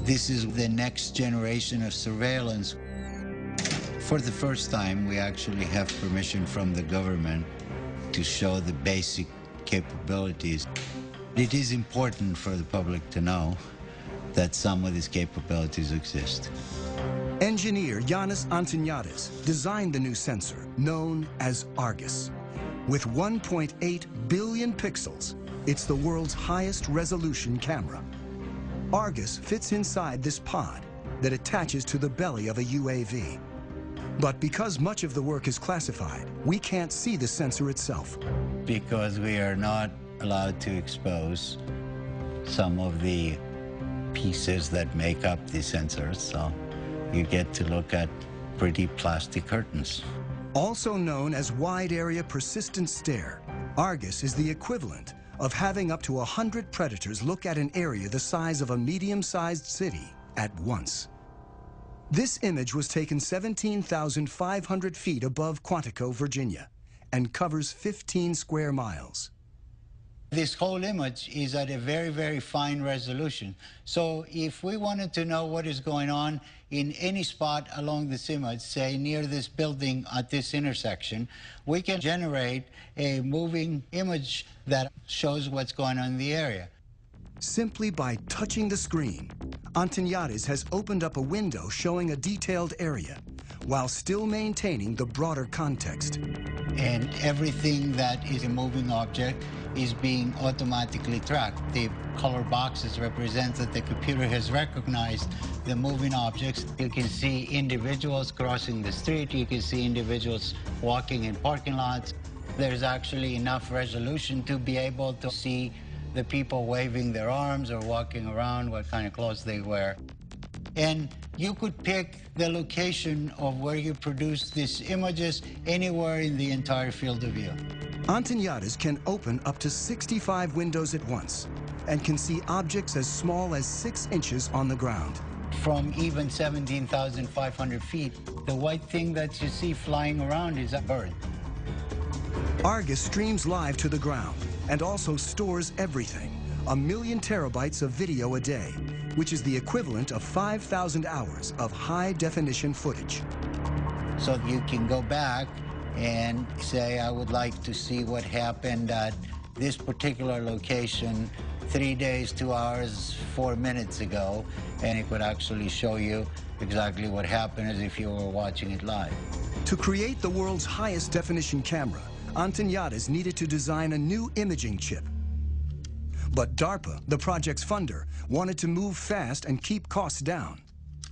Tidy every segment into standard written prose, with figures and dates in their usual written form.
This is the next generation of surveillance. For the first time, we actually have permission from the government to show the basic capabilities. It is important for the public to know that some of these capabilities exist. Engineer Yanis Antoniadis designed the new sensor, known as ARGUS. With 1.8 billion pixels, it's the world's highest resolution camera. ARGUS fits inside this pod that attaches to the belly of a UAV. But because much of the work is classified, we can't see the sensor itself. Because we are not allowed to expose some of the pieces that make up the sensors, so you get to look at pretty plastic curtains. Also known as wide area persistent stare, ARGUS is the equivalent of having up to 100 predators look at an area the size of a medium-sized city at once. This image was taken 17,500 feet above Quantico, Virginia, and covers 15 square miles. This whole image is at a very, very fine resolution. So if we wanted to know what is going on in any spot along this image, say near this building at this intersection, we can generate a moving image that shows what's going on in the area. Simply by touching the screen, Antoniadis has opened up a window showing a detailed area, while still maintaining the broader context. And everything that is a moving object is being automatically tracked. The color boxes represent that the computer has recognized the moving objects. You can see individuals crossing the street. You can see individuals walking in parking lots. There's actually enough resolution to be able to see the people waving their arms or walking around, what kind of clothes they wear. And you could pick the location of where you produce these images anywhere in the entire field of view. Antoniadis can open up to 65 windows at once and can see objects as small as 6 inches on the ground. From even 17,500 feet, the white thing that you see flying around is a bird. ARGUS streams live to the ground and also stores everything, 1 million terabytes of video a day, which is the equivalent of 5,000 hours of high-definition footage. So you can go back and say, I would like to see what happened at this particular location 3 days, 2 hours, 4 minutes ago, and it would actually show you exactly what happened as if you were watching it live. To create the world's highest definition camera, Antoniadis needed to design a new imaging chip. But DARPA, the project's funder, wanted to move fast and keep costs down.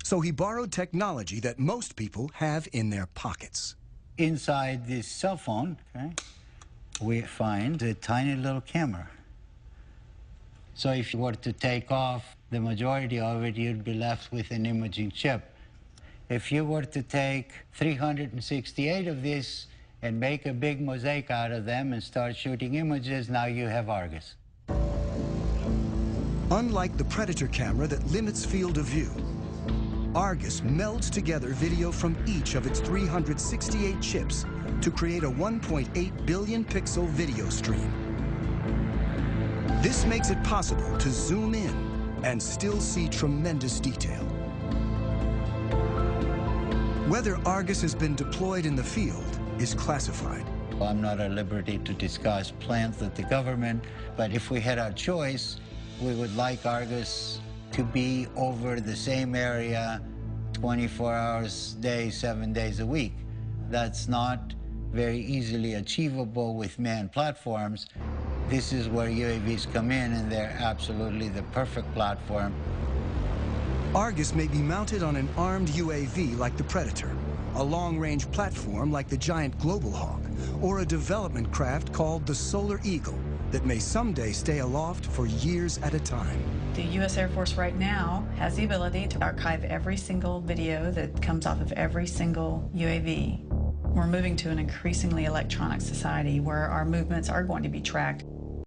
So he borrowed technology that most people have in their pockets. Inside this cell phone, okay, we find a tiny little camera. So if you were to take off the majority of it, you'd be left with an imaging chip. If you were to take 368 of these and make a big mosaic out of them and start shooting images, now you have ARGUS. Unlike the Predator camera that limits field of view, ARGUS melds together video from each of its 368 chips to create a 1.8 billion pixel video stream. This makes it possible to zoom in and still see tremendous detail. Whether ARGUS has been deployed in the field is classified. I'm not at liberty to discuss plans of the government, but if we had our choice, we would like ARGUS to be over the same area 24 hours a day, 7 days a week. That's not very easily achievable with manned platforms. This is where UAVs come in, and they're absolutely the perfect platform. ARGUS may be mounted on an armed UAV like the Predator, a long-range platform like the giant Global Hawk, or a development craft called the Solar Eagle that may someday stay aloft for years at a time. The U.S. Air Force right now has the ability to archive every single video that comes off of every single UAV. We're moving to an increasingly electronic society where our movements are going to be tracked.